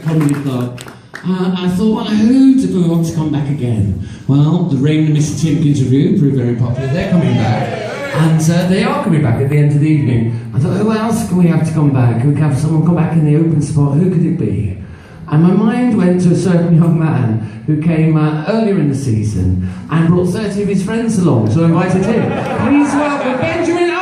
Comedy Club. I thought, who do we want to come back again? Well, the Rain and Mr. Timkins review proved very popular. They're coming back. And they are coming back at the end of the evening. I thought, who else can we have to come back? Who can have someone come back in the open spot? Who could it be? And my mind went to a certain young man who came earlier in the season and brought 30 of his friends along, so I invited him. Please welcome Benjamin Owens!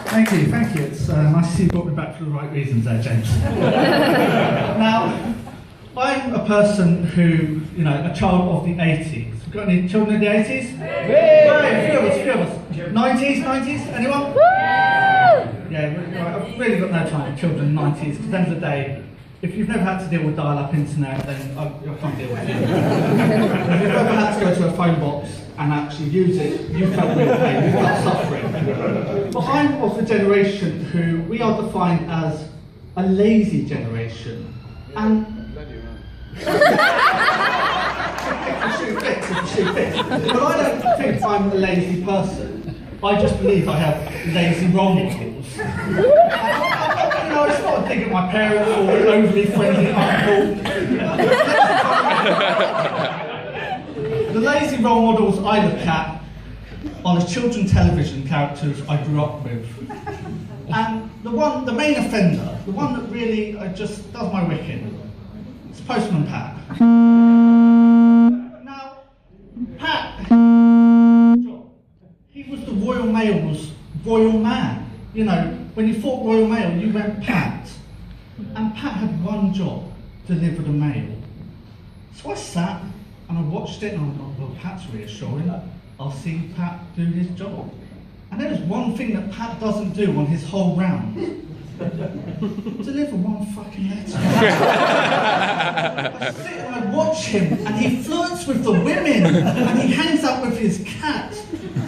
Thank you. It's nice to see you brought me back for the right reasons there, James. Now, I'm a person who, a child of the 80s. We've got any children of the 80s? A few of us. 90s? Anyone? Woo! Yeah, I've really got no time for children in the 90s, because at the end of the day, if you've never had to deal with dial-up internet, then I can't deal with it. If you've ever had to go to a phone box and actually use it, you felt real pain, you felt suffering. But I'm of the generation who we are defined as a lazy generation. And if you shoot fits. But I don't think I'm a lazy person. I just believe I have lazy role models. It's not a dig at my parents or an overly friendly uncle. The lazy role models I look at are the children's television characters I grew up with. And the main offender, the one that really just does my wicked, is Postman Pat. Now, Pat, he was the Royal Mail's Royal Man. When you thought Royal Mail, you went Pat. And Pat had one job: deliver the mail. So I sat and I watched it and I thought, well, Pat's reassuring. I'll see Pat do his job. And there was one thing that Pat doesn't do on his whole round. Deliver one fucking letter. I sit and I watch him and he flirts with the women and he hangs out with his cat,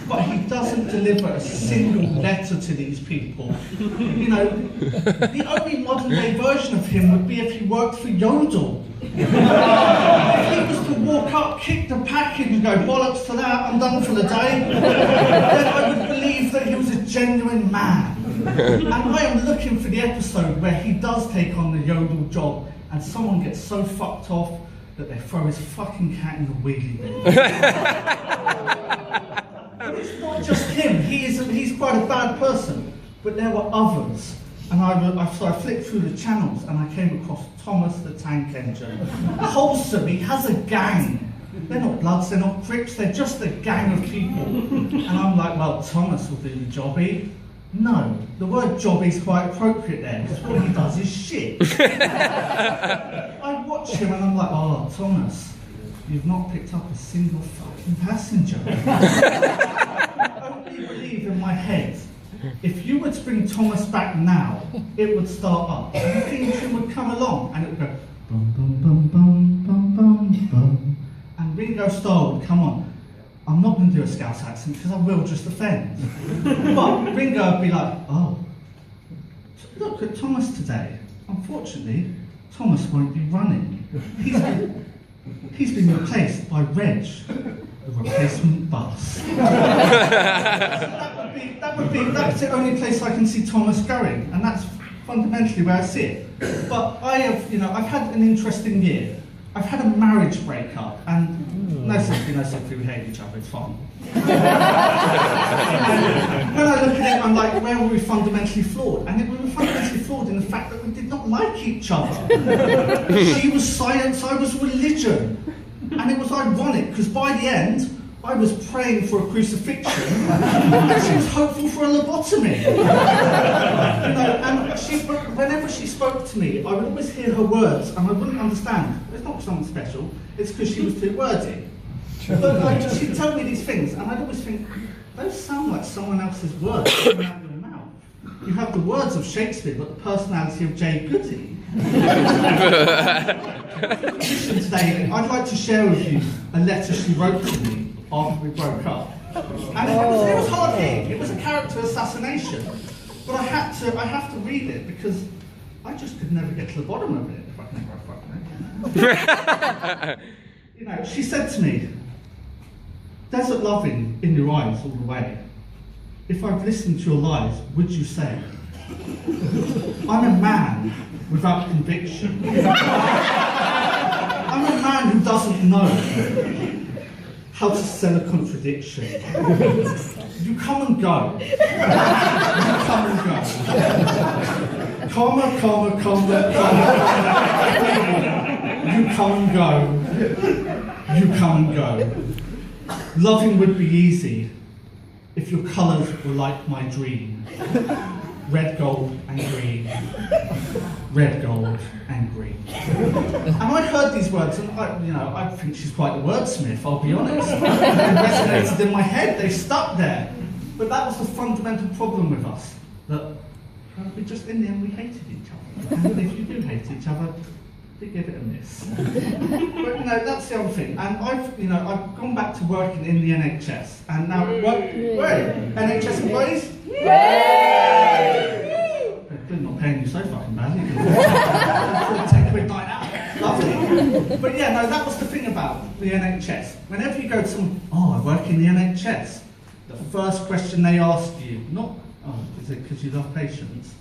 but he doesn't deliver a single letter to these people. The only modern day version of him would be if he worked for Yodel. If he was to walk up, kick the package and go, bollocks to that, I'm done for the day, then I would believe that he was a genuine man. And I am looking for the episode where he does take on the Yodel job and someone gets so fucked off that they throw his fucking cat in the wheelie bin. But it's not just him, he's quite a bad person, but there were others. And so I flicked through the channels and I came across Thomas the Tank Engine. Wholesome, he has a gang. They're not Bloods, they're not Crips, they're just a gang of people. And I'm like, well, Thomas will do the jobby. No, the word jobby's quite appropriate there, because what he does is shit. I watch him and I'm like, oh, Thomas, you've not picked up a single fucking passenger. I only believe in my head, if you were to bring Thomas back now, it would start up. And the theme would come along and it would go bum bum bum bum bum bum bum. And Ringo Starr would come on. I'm not going to do a Scouse accent because I will just offend. But Ringo would be like, oh, look at Thomas today. Unfortunately, Thomas won't be running. He's been replaced by Reg, the replacement bus. That's the only place I can see Thomas going, and that's fundamentally where I see it. But I've had an interesting year. I've had a marriage breakup, and no sympathy, we hate each other, it's fine. When I look at it, I'm like, where were we fundamentally flawed? And we were fundamentally flawed in the fact that we did not like each other. She was science, I was religion. And it was ironic, because by the end, I was praying for a crucifixion, and she was hopeful for a lobotomy. And whenever she spoke to me, I would always hear her words, and I wouldn't understand. It's not something special, it's because she was too wordy. But she'd tell me these things, and I'd always think, those sound like someone else's words coming out of your mouth. You have the words of Shakespeare, but the personality of Jay Goody. Today, I'd like to share with you a letter she wrote to me after we broke up. And it was hard hitting. It was a character assassination. But I have to read it because I just could never get to the bottom of it if I can never fucking it. She said to me, desert loving in your eyes all the way. if I've listened to your lies, would you say? I'm a man without conviction. I'm a man who doesn't know how to sell a contradiction. You come and go. You come and go. Comma, comma, comma, comma. You come and go. You come and go. Loving would be easy if your colours were like my dream. Red, gold and green. Red, gold and green. And I heard these words and I think she's quite a wordsmith, I'll be honest. They resonated in my head, they stuck there. But that was the fundamental problem with us, that we just, in the end, we hated each other. And if you do hate each other, they give it a miss. But that's the other thing. And I've gone back to working in the NHS, and now NHS employees? They're not paying you so fucking badly. Take a quick night out. Lovely. But that was the thing about the NHS. Whenever you go to someone, I work in the NHS, the first question they ask you, not, is it because you love patients?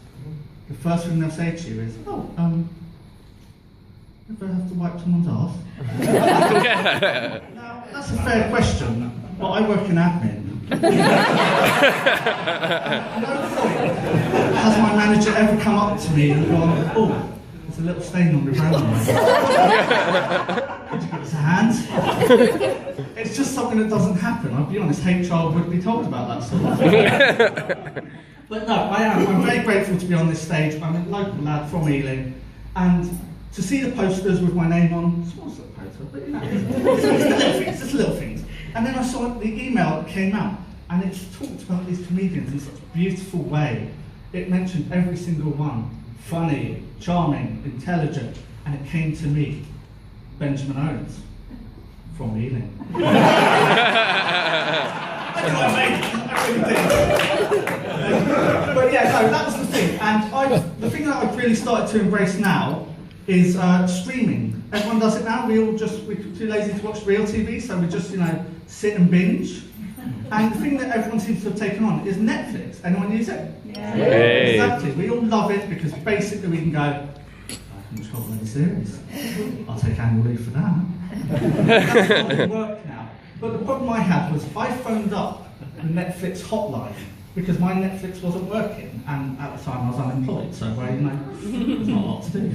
The first thing they'll say to you is, ever have to wipe someone's ass? Now, that's a fair question, but I work in admin. No point has my manager ever come up to me and gone, there's a little stain on the ground. Could you give us a hand? It's just something that doesn't happen. I'll be honest, HR would be told about that sort of thing. But no, I'm very grateful to be on this stage. I'm a local lad from Ealing, and to see the posters with my name on, small little poster, but it's just little things. And then I saw the email that came out, and it talked about these comedians in such a beautiful way. It mentioned every single one, funny, charming, intelligent, and it came to me, Benjamin Owens, from Ealing. I really did. But that was the thing. And the thing that I've really started to embrace now is streaming. Everyone does it now. We're too lazy to watch real TV, so we just, sit and binge. And the thing that everyone seems to have taken on is Netflix. Anyone use it? Yeah. Hey. Exactly. We all love it because basically we can go, I can control any series. I'll take annual leave for that. That's not going to work now. But the problem I had was I phoned up the Netflix hotline because my Netflix wasn't working, and at the time I was unemployed, so there's not a lot to do.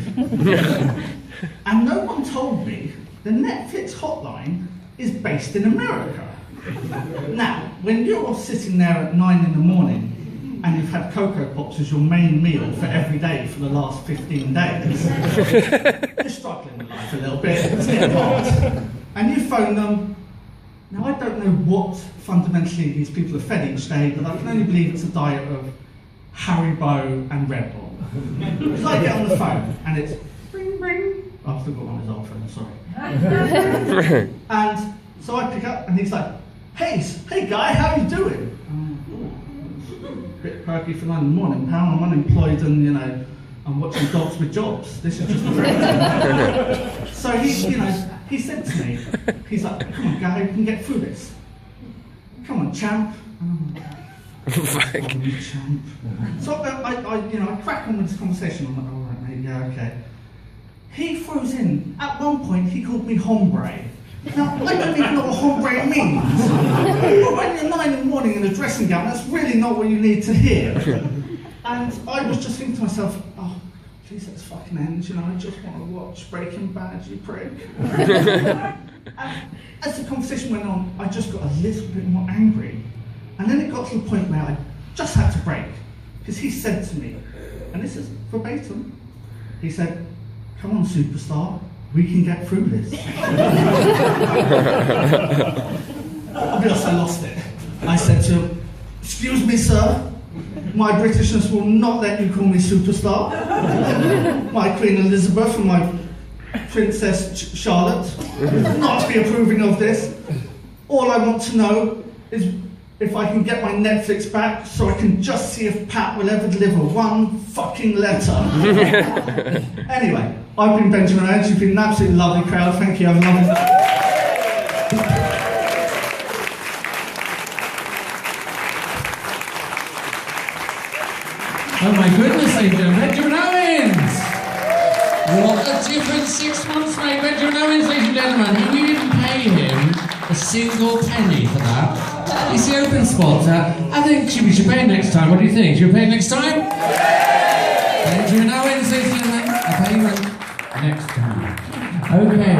And no one told me the Netflix hotline is based in America. Now, when you're sitting there at 9 in the morning and you've had Cocoa Pops as your main meal for every day for the last 15 days, you're struggling with life a little bit, it's getting hard. And you phone them. Now, I don't know what fundamentally these people are fed each day, but I can only believe it's a diet of Haribo and Red Bull. Because I get on the phone and it's ring, ring. I've still got one of his old phones, sorry. And so I pick up and he's like, hey guy, how you doing? A bit perky for 9 in the morning, pal. I'm unemployed and, I'm watching Dogs with Jobs. This is just a great time. So he said to me, he's like, come on guy, we can get through this. Come on, champ. Champ. So I crack on with this conversation. I'm like, all right, mate, yeah, okay. He throws in, at one point, he called me hombre. Now, I don't even know what hombre means. But when you're 9 in the morning in a dressing gown, that's really not what you need to hear. And I was just thinking to myself, please let's fucking end, I just want to watch Breaking Bad, you prick. And as the conversation went on, I just got a little bit more angry. And then it got to the point where I just had to break. Because he said to me, and this is verbatim, he said, come on superstar, we can get through this. I'll be honest, I lost it. I said to him, excuse me sir, my Britishness will not let you call me superstar. My Queen Elizabeth and my Princess Charlotte will not be approving of this. All I want to know is if I can get my Netflix back so I can just see if Pat will ever deliver one fucking letter. Anyway, I've been Benjamin Owens. You've been an absolutely lovely crowd. Thank you. Have a lovely night. Oh my goodness, ladies and gentlemen, Benjamin Owens! What a different 6 months, mate. Benjamin Owens, ladies and gentlemen. We didn't pay him a single penny for that. It's the open spot. I think we should pay him next time. What do you think? Should we pay him next time? Benjamin Owens, ladies and gentlemen. I'll pay you next time. Okay.